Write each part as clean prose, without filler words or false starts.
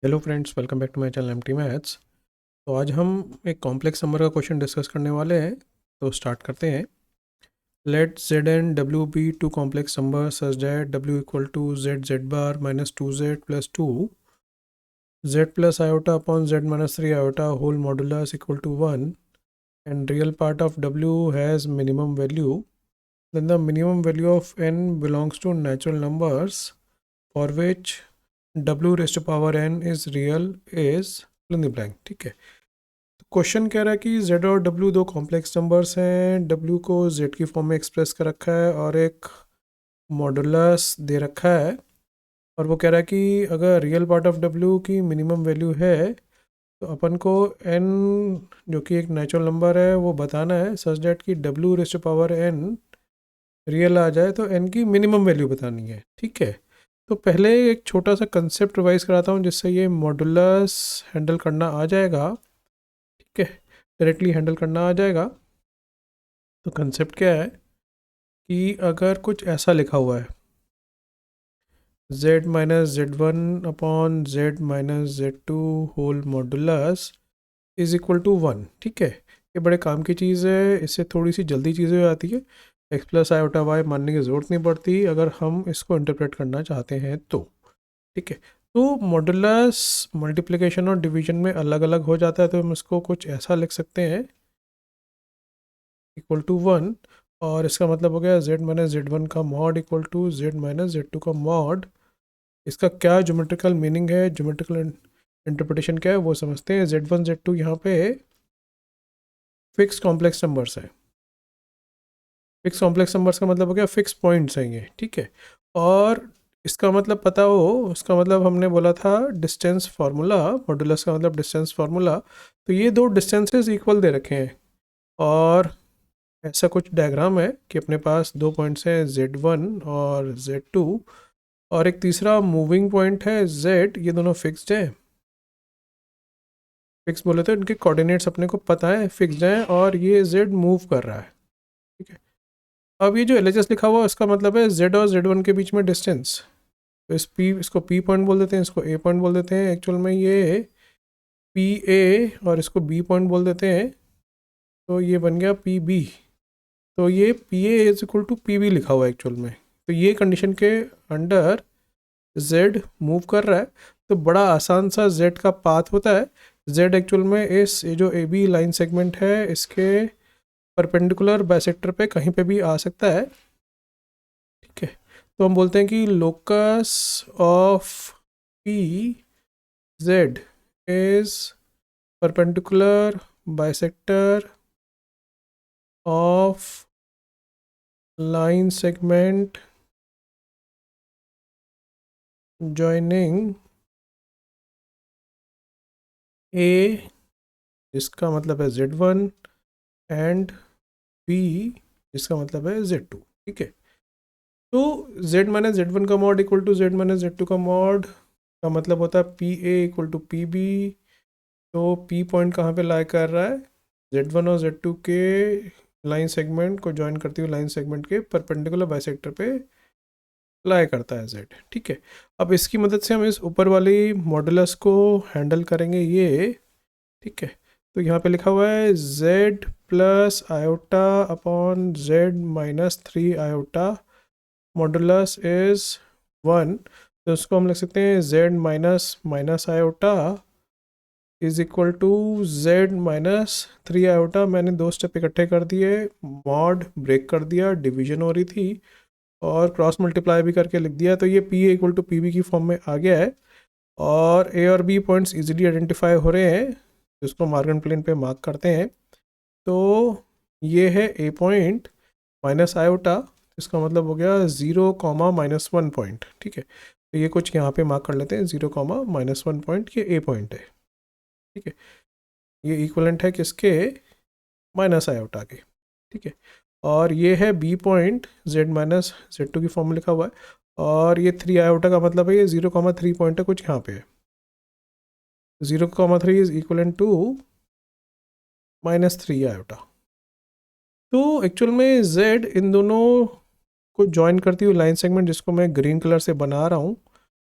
Hello friends, welcome back to my channel M T maths. तो आज हम एक कॉम्प्लेक्स नंबर का क्वेश्चन डिस्कस करने वाले हैं। तो स्टार्ट करते हैं। Let Z and W be two complex number such that W equal to Z Z bar minus two Z plus two Z plus iota upon Z minus three iota whole modulus equal to one and real part of W has minimum value, then the minimum value of n belongs to natural numbers for which w raised to power n is real is fill in the blank। ठीक है, तो question कह रहा है कि z और w दो complex numbers हैं। w को z की फॉर्म में एक्सप्रेस कर रखा है और एक मॉडुलस दे रखा है, और वो कह रहा है कि अगर रियल पार्ट ऑफ w की मिनिमम वैल्यू है तो अपन को n जो कि एक नेचुरल नंबर है वो बताना है सच दैट कि w raise to power n real आ जाए, तो n की मिनिमम वैल्यू बतानी है। ठीक है, तो पहले एक छोटा सा कंसेप्ट रिवाइज कराता हूँ जिससे ये मॉडुलस हैंडल करना आ जाएगा। ठीक है, डायरेक्टली हैंडल करना आ जाएगा। तो कंसेप्ट क्या है कि अगर कुछ ऐसा लिखा हुआ है z minus Z one upon Z minus Z two whole modulus is equal to one. ठीक है, ये बड़े काम की चीज़ है, इससे थोड़ी सी जल्दी चीज़ें हो जाती है। एक्स प्लस आयोटा वाई मानने की ज़रूरत नहीं पड़ती अगर हम इसको इंटरप्रेट करना चाहते हैं तो। ठीक है, तो मॉडुलस मल्टीप्लिकेशन और डिवीजन में अलग अलग हो जाता है, तो हम इसको कुछ ऐसा लिख सकते हैं इक्वल टू वन, और इसका मतलब हो गया जेड माइनस जेड वन का mod equal to Z minus Z two का मॉड। इसका क्या ज्योमेट्रिकल मीनिंग है, ज्योमेट्रिकल इंटरप्रिटेशन क्या है वो समझते हैं। जेड वन जेड टू यहाँ पे फिक्स कॉम्प्लेक्स नंबर्स है। फिक्स कॉम्प्लेक्स नंबर्स का मतलब हो गया फिक्स पॉइंट्स हैं ये। ठीक है, और इसका मतलब पता हो, उसका मतलब हमने बोला था डिस्टेंस फार्मूला, मॉडुलस का मतलब डिस्टेंस फार्मूला। तो ये दो डिस्टेंसेस इक्वल दे रखे हैं, और ऐसा कुछ डायग्राम है कि अपने पास दो पॉइंट्स हैं z1 और z2, और एक तीसरा मूविंग पॉइंट है z। ये दोनों फिक्स्ड हैं, फिक्स बोले तो इनके कोऑर्डिनेट्स अपने को पता है, फिक्स्ड हैं, और ये z मूव कर रहा है। ठीक है, अब ये जो LHS लिखा हुआ है उसका मतलब है z और z1 के बीच में डिस्टेंस। तो इसको p पॉइंट बोल देते हैं, इसको a पॉइंट बोल देते हैं। एक्चुअल में ये PA और इसको b पॉइंट बोल देते हैं, तो ये बन गया PB। तो ये PA is equal to PB लिखा हुआ है एक्चुअल में। तो ये कंडीशन के अंडर z मूव कर रहा है, तो बड़ा आसान सा z का पाथ होता है। z एक्चुअल में इस ये जो AB लाइन सेगमेंट है इसके परपेंडिकुलर बाइसेक्टर पे कहीं पे भी आ सकता है। ठीक है, तो हम बोलते हैं कि locus of P Z is perpendicular bisector of line segment joining A, जिसका मतलब है z1, एंड b, जिसका मतलब है z2। ठीक है, तो z माइनस जेड वन का mod equal to z minus Z two का मॉड का मतलब होता है PA इक्वल टू PB। तो P पॉइंट कहाँ पे लाई कर रहा है, z1 और z2 के लाइन सेगमेंट को ज्वाइन करती हुई लाइन सेगमेंट के परपेंडिकुलर बाइसेक्टर पे लाई करता है z। ठीक है, अब इसकी मदद से हम इस ऊपर वाली मॉडुलस को हैंडल करेंगे ये। ठीक है, तो यहाँ पे लिखा हुआ है z plus iota upon z minus three iota modulus is one. तो उसको हम लिख सकते हैं z minus minus iota is equal to z minus three iota. मैंने दो स्टेप इकट्ठे कर दिए, मॉड ब्रेक कर दिया, डिवीजन हो रही थी, और क्रॉस मल्टीप्लाई भी करके लिख दिया। तो ये P इक्वल टू PB की फॉर्म में आ गया है, और A और B पॉइंट्स इजीली आइडेंटिफाई हो रहे हैं, जिसको मार्गन प्लेन पे मार्क करते हैं। तो ये है A पॉइंट माइनस आयोटा, इसका मतलब हो गया 0, -1 पॉइंट। ठीक है, तो ये कुछ यहाँ पे मार्क कर लेते हैं, 0, -1 पॉइंट, ये A पॉइंट है। ठीक है, ये इक्वलेंट है किसके, माइनस आयोटा के। ठीक है, और ये है B point z minus Z two की फॉर्म में लिखा हुआ है, और ये 3 आयोटा का मतलब है ये 0, 3 पॉइंट है कुछ यहाँ पे है। 0, 3 इज इक्वलेंट टू -3 आयोटा। तो एक्चुअल में z इन दोनों को ज्वाइन करती हुई लाइन सेगमेंट, जिसको मैं ग्रीन कलर से बना रहा हूँ,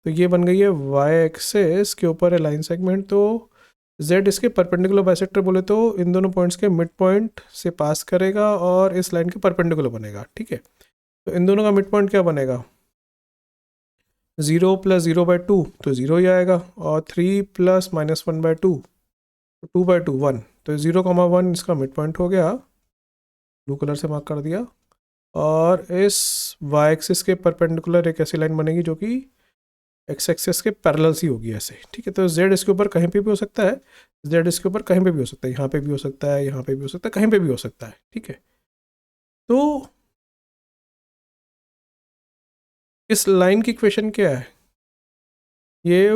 तो ये बन गई है वाई एक्सेस के ऊपर है लाइन सेगमेंट। तो z इसके परपेंडिकुलर बाइसेक्टर बोले तो इन दोनों पॉइंट्स के मिड पॉइंट से पास करेगा और इस लाइन के परपेंडिकुलर बनेगा, ठीक है। तो इन दोनों का मिड पॉइंट क्या बनेगा, 0 + 0/2 तो 0 ही आएगा, और 3 + -1/2 2/2 1, तो 0,1 इसका मिड पॉइंट हो गया, ब्लू कलर से मार्क कर दिया। और इस वाई एक्सिस के परपेंडिकुलर एक ऐसी लाइन बनेगी जो कि एक्स एक्सिस के पैरेलल सी होगी ऐसे, ठीक है। तो z इसके ऊपर कहीं पे भी हो सकता है, z इसके ऊपर कहीं पे भी हो सकता है, यहाँ पे भी हो सकता है, यहाँ पे भी हो सकता है, कहीं पे भी हो सकता है, ठीक है। तो इस लाइन की इक्वेशन क्या है, ये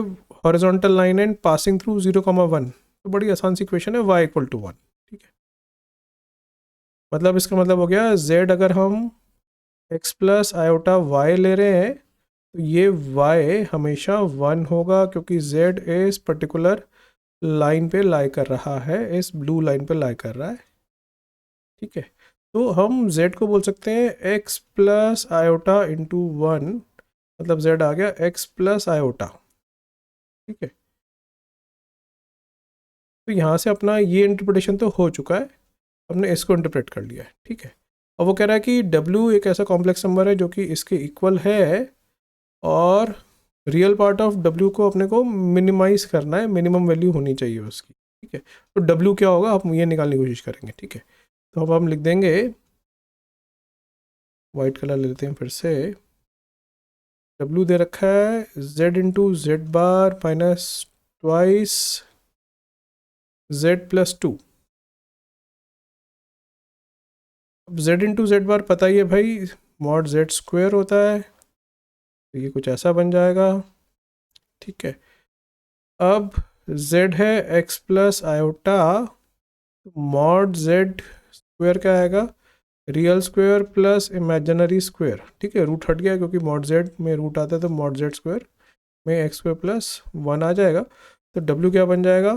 horizontal line and passing through 0,1, तो बड़ी आसान सी इक्वेशन है, y = 1, ठीक है। मतलब इसका मतलब हो गया z अगर हम x + i ले रहे हैं तो ये y हमेशा 1 होगा, क्योंकि z इस पर्टिकुलर लाइन पे लाई कर रहा है, इस ब्लू लाइन पे लाई कर रहा है, ठीक है। तो हम z को बोल सकते हैं x + i × 1, मतलब z आ गया x + i, ठीक है। तो यहाँ से अपना ये इंटरप्रिटेशन तो हो चुका है, हमने इसको इंटरप्रेट कर लिया है, ठीक है। और वो कह रहा है कि w एक ऐसा कॉम्प्लेक्स नंबर है जो कि इसके इक्वल है, और रियल पार्ट ऑफ w को अपने को मिनिमाइज करना है, मिनिमम वैल्यू होनी चाहिए उसकी, ठीक है। तो w क्या होगा हम ये निकालने की कोशिश करेंगे, ठीक है। तो अब हम लिख देंगे, वाइट कलर ले लेते हैं फिर से, w दे रखा है z × z minus twice z + 2। अब z × z पता ही है भाई, मॉड z² होता है, तो ये कुछ ऐसा बन जाएगा, ठीक है। अब z है x + i, मॉड z² क्या आएगा, real square plus imaginary square, ठीक है। रूट हट गया क्योंकि मॉड z में रूट आता है, तो मॉड z² में x² + 1 आ जाएगा। तो w क्या बन जाएगा,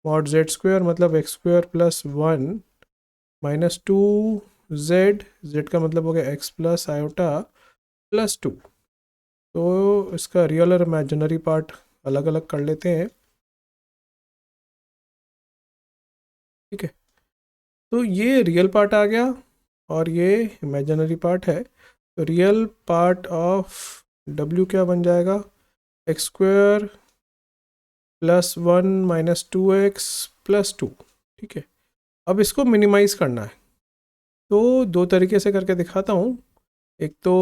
मॉड z² मतलब x² + 1 - 2z, z का मतलब हो गया x + i + 2। तो इसका रियल और इमेजिनरी पार्ट अलग अलग कर लेते हैं, ठीक है। तो ये रियल पार्ट आ गया और ये इमेजिनरी पार्ट है। तो रियल पार्ट ऑफ w क्या बन जाएगा, x² + 1 - 2x + 2, ठीक है। अब इसको मिनिमाइज करना है, तो दो तरीके से करके दिखाता हूँ। एक तो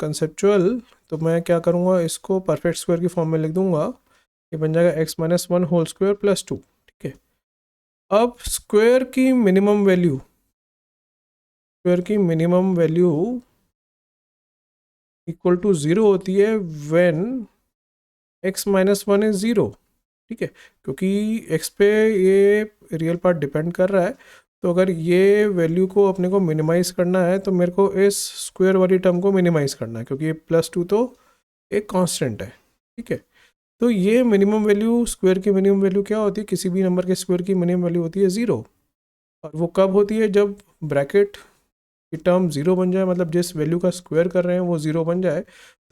कंसेप्चुअल, तो मैं क्या करूँगा, इसको परफेक्ट स्क्वायर की फॉर्म में लिख दूँगा, ये बन जाएगा x - 1 होल स्क्वायर + 2, ठीक है। अब स्क्वायर की मिनिमम वैल्यू इक्वल टू 0 होती है व्हेन x - 1 इज 0, ठीक है। क्योंकि x पे ये रियल पार्ट डिपेंड कर रहा है, तो अगर ये वैल्यू को अपने को मिनिमाइज करना है तो मेरे को इस स्क्वायर वाली टर्म को मिनिमाइज करना है, क्योंकि ये +2 तो एक कांस्टेंट है, ठीक है। तो ये मिनिमम वैल्यू, स्क्वायर की मिनिमम वैल्यू क्या होती है, किसी भी नंबर के स्क्वायर की मिनिमम वैल्यू होती है 0, और वो कब होती है, जब ब्रैकेट की टर्म 0 बन जाए, मतलब जिस वैल्यू का स्क्वायर कर रहे हैं वो 0 बन जाए,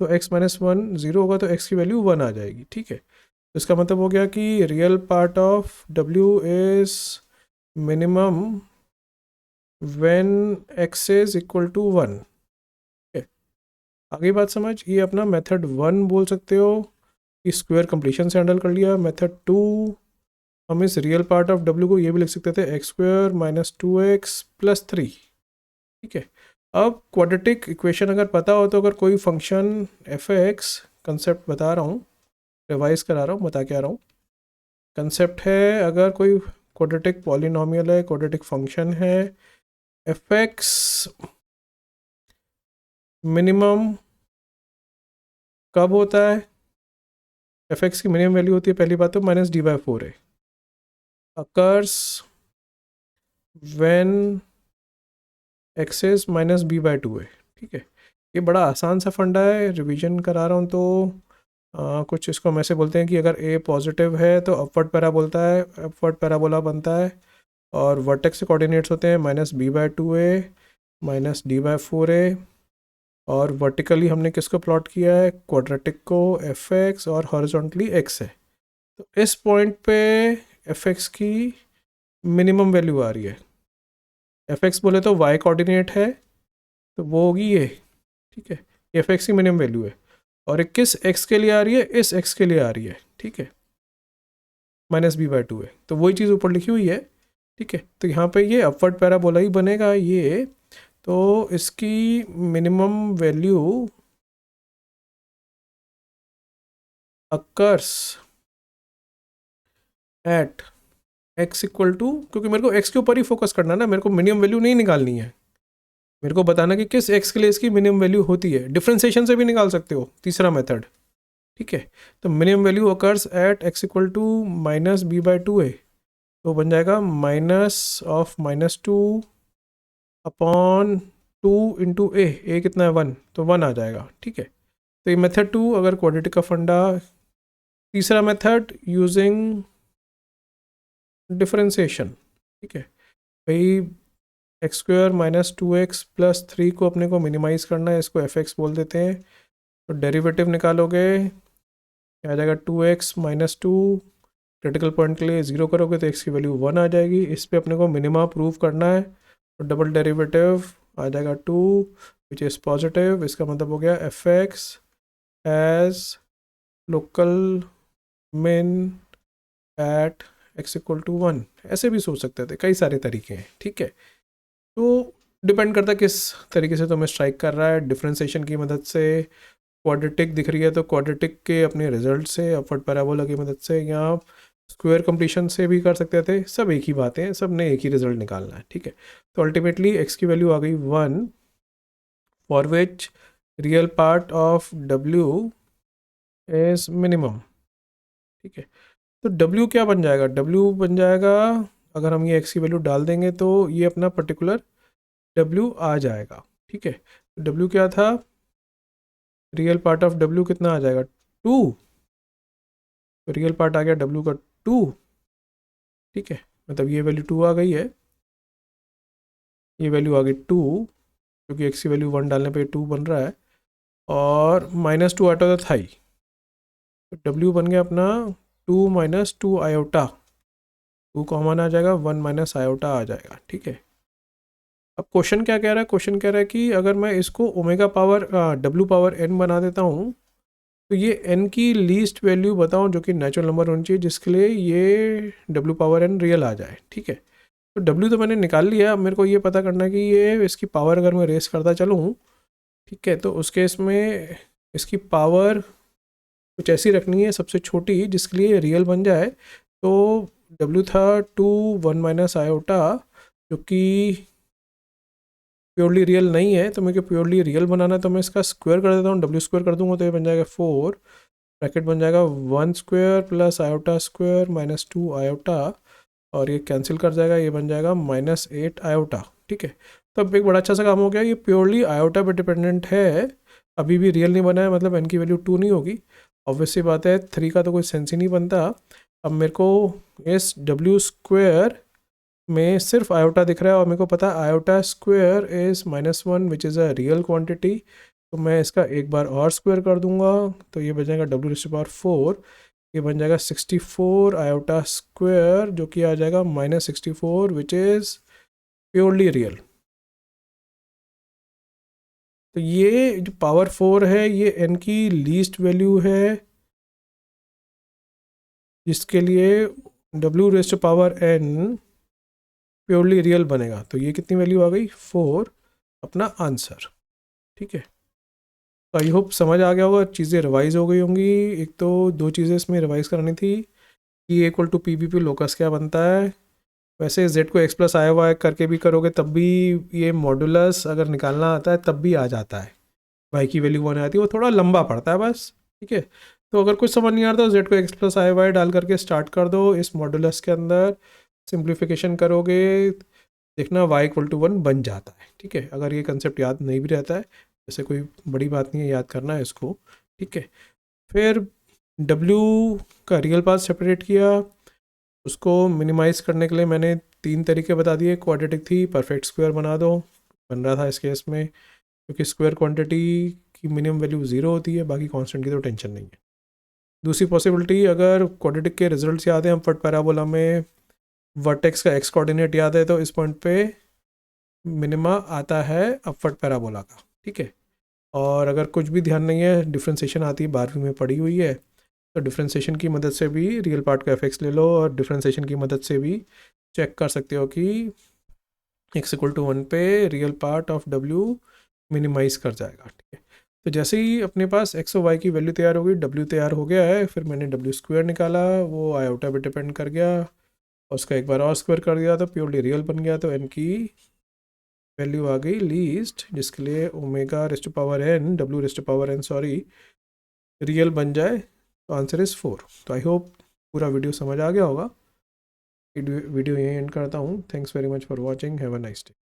तो x - 1 0 होगा, तो x की वैल्यू 1 आ जाएगी, ठीक है। तो इसका मतलब हो गया कि real part of w is minimum when x is equal to 1, ठीक है। आगे बात समझ, ये अपना मेथड 1 बोल सकते हो कि स्क्वायर कंप्लीशन से हैंडल कर लिया। मेथड 2, हम इस रियल पार्ट ऑफ w को ये भी लिख सकते थे x² - 2x + 3, ठीक है। अब क्वाड्रेटिक इक्वेशन अगर पता हो, तो अगर कोई फंक्शन f(x), कंसेप्ट बता रहा हूँ, रिवाइज करा रहा हूँ, बता के आ रहा हूँ। कंसेप्ट है, अगर कोई क्वाड्रेटिक पॉलिनोमियल है, क्वाड्रेटिक फंक्शन है, f(x) मिनिमम कब होता है, f(x) की मिनिमम वैल्यू होती है, पहली बात तो -d/4 है, occurs when x is -b/2 है, ठीक है। ये बड़ा आसान सा फंडा है, रिवीजन करा रहा हूँ तो कुछ इसको हम ऐसे बोलते हैं कि अगर a पॉजिटिव है तो अपवर्ड पैराबोला बनता है, और वर्टेक्स से कोऑर्डिनेट्स होते हैं -b/2a - d/4a और वर्टिकली हमने किसको प्लॉट किया है, क्वाड्रेटिक को, एफ एक्स, और हॉरिजॉन्टली एक्स है। तो इस पॉइंट पे एफ एक्स की मिनिमम वैल्यू आ रही है। एफ एक्स बोले तो वाई कोऑर्डिनेट है, तो वो होगी ये, ठीक है, ये एफ एक्स की मिनिमम वैल्यू है। और ये किस एक्स के लिए आ रही है, इस एक्स के लिए आ रही है, ठीक है, -b/2 है, तो वही चीज़ ऊपर लिखी हुई है, ठीक है। तो यहाँ पे ये अपवर्ड पैराबोला ही बनेगा ये, तो इसकी minimum value occurs at x equal to, क्योंकि मेरे को x के ऊपर ही फोकस करना है ना, मेरे को मिनिमम वैल्यू नहीं निकालनी है, मेरे को बताना कि किस x के लिए इसकी मिनिमम वैल्यू होती है। डिफ्रेंसिएशन से भी निकाल सकते हो, तीसरा मेथड, ठीक है। तो minimum value occurs at x equal to -b/2 है, तो बन जाएगा -(-2) अपॉन 2 इंटू ए कितना है 1, तो 1 आ जाएगा, ठीक है। तो ये मेथड 2 अगर क्वाड्रेटिक का फंडा। तीसरा मेथड यूजिंग डिफरेंशिएशन, ठीक है भाई, x² - 2x + 3 को अपने को मिनिमाइज़ करना है, इसको fx बोल देते हैं। तो डेरिवेटिव निकालोगे, क्या आ जाएगा 2x - 2, क्रिटिकल पॉइंट के लिए 0 करोगे तो x की वैल्यू 1 आ जाएगी। इस पे अपने को मिनिमा प्रूव करना है, तो डबल डेरिवेटिव आ जाएगा 2 विच इज़ पॉजिटिव। इसका मतलब हो गया fx एज लोकल मिन एट x इक्वल टू 1। ऐसे भी सोच सकते थे, कई सारे तरीके हैं, ठीक है। तो डिपेंड करता है किस तरीके से तुम्हें स्ट्राइक कर रहा है। डिफरेंशिएशन की मदद से क्वाड्रेटिक दिख रही है तो क्वाड्रेटिक के अपने रिजल्ट से, अपवर्ड पैराबोला की मदद से, या स्क्वायर कंप्लीशन से भी कर सकते थे। सब एक ही बातें हैं, सब ने एक ही रिजल्ट निकालना है, ठीक है। तो अल्टीमेटली x की वैल्यू आ गई 1, for which real part of w is minimum, ठीक है। तो W क्या बन जाएगा, W बन जाएगा, अगर हम ये x की वैल्यू डाल देंगे तो ये अपना पर्टिकुलर W आ जाएगा, ठीक है। तो W क्या था, रियल पार्ट ऑफ W कितना आ जाएगा 2, तो रियल पार्ट आ गया W का 2, ठीक है। मतलब ये वैल्यू 2 आ गई है, ये वैल्यू आ गई 2, क्योंकि x की वैल्यू 1 डालने पे 2 बन रहा है, और -2 आटा था ही, तो W बन गया अपना 2 - 2 आयोटा, 2 कॉमन आ जाएगा, 1 - आयोटा आ जाएगा, ठीक है। अब क्वेश्चन क्या कह रहा है, क्वेश्चन कह रहा है कि अगर मैं इसको omega power W power n बना देता हूँ, तो ये n की लीस्ट वैल्यू बताओ जो कि नेचुरल नंबर होनी चाहिए, जिसके लिए ये W पावर n रियल आ जाए, ठीक है। तो W तो मैंने निकाल लिया, अब मेरे को ये पता करना है कि ये इसकी पावर अगर मैं रेस करता चलूँ, ठीक है, तो उस केस में इसकी पावर कुछ ऐसी रखनी है सबसे छोटी, जिसके लिए रियल बन जाए। तो W था 2 1 - आयोटा, जो कि प्योरली रियल नहीं है, तो मेरे को प्योरली रियल बनाना है, तो मैं इसका स्क्वायर कर देता हूँ, W² कर दूंगा तो ये बन जाएगा 4, ब्रैकेट बन जाएगा 1² + आयोटा स्क्वायर -2 आयोटा, और ये कैंसिल कर जाएगा, ये बन जाएगा -8 आयोटा, ठीक है। तो अब एक बड़ा अच्छा सा काम हो गया, ये प्योरली आयोटा पे डिपेंडेंट है, अभी भी रियल नहीं बना है, मतलब n की वैल्यू 2 नहीं होगी। ऑब्वियसली बात है, 3 का तो कोई सेंस ही नहीं बनता। अब मेरे को इस W² में सिर्फ आयोटा दिख रहा है, और मेरे को पता है iota square is -1 which is a real quantity, तो मैं इसका एक बार और स्क्वायर कर दूंगा, तो ये बन जाएगा W⁴, ये बन जाएगा 64 आयोटा स्क्वायर, जो कि आ जाएगा -64 विच इज़ प्योरली रियल। तो ये जो पावर 4 है, ये n की लीस्ट वैल्यू है, जिसके लिए W⁴n प्योरली रियल बनेगा। तो ये कितनी वैल्यू आ गई 4, अपना आंसर, ठीक है। तो आई होप समझ आ गया होगा, चीज़ें रिवाइज हो गई होंगी। एक तो 2 चीज़ें इसमें रिवाइज करानी थी, E = PBP लोकस क्या बनता है। वैसे z को x + i करके भी करोगे तब भी ये मॉडुलस अगर निकालना आता है तब भी आ जाता है, y की वैल्यू 1 आती है, वो थोड़ा लंबा पड़ता है बस, ठीक है। तो अगर कुछ समझ नहीं आता तो z को x + i डाल करके स्टार्ट कर दो, इस मॉडुलस के अंदर सिंप्लीफिकेशन करोगे, देखना y = 1 बन जाता है, ठीक है। अगर ये कंसेप्ट याद नहीं भी रहता है, जैसे कोई बड़ी बात नहीं है, याद करना है इसको, ठीक है। फिर W का रियल पार्ट सेपरेट किया, उसको मिनिमाइज़ करने के लिए मैंने 3 तरीके बता दिए। क्वाड्रेटिक थी, परफेक्ट स्क्वायर बना दो, बन रहा था इस केस में। क्योंकि स्क्वायर क्वांटिटी की मिनिमम वैल्यू 0 होती है, बाकी कांस्टेंट की तो टेंशन नहीं है। दूसरी पॉसिबिलिटी, अगर क्वाड्रेटिक के रिजल्ट्स याद हैं, अपवर्ड पैराबोला में वर्टेक्स का एक्स कोऑर्डिनेट याद है, तो इस पॉइंट पे मिनिमा आता है अपवर्ड पैराबोला का, ठीक है। और अगर कुछ भी ध्यान नहीं है, डिफ्रेंसिएशन आती है 12वीं में पढ़ी हुई है, तो डिफ्रेंसिएशन की मदद से भी रियल पार्ट का एफ ले लो, और डिफ्रेंसिएशन की मदद से भी चेक कर सकते हो कि x=1 पे real part of w minimize कर जाएगा, ठीक है। तो जैसे ही अपने पास x और y की वैल्यू तैयार हो गई, w तैयार हो गया है, फिर मैंने w² निकाला, वो आयोटा पे डिपेंड कर गया, और उसका एक बार और स्क्वायर कर दिया तो प्योरली रियल बन गया। तो n की वैल्यू आ गई लीस्ट, जिसके लिए w रियल बन जाए, तो आंसर इज़ 4। तो आई होप पूरा वीडियो समझ आ गया होगा। वीडियो यहीं एंड करता हूँ। Thanks very much for watching, have a nice day.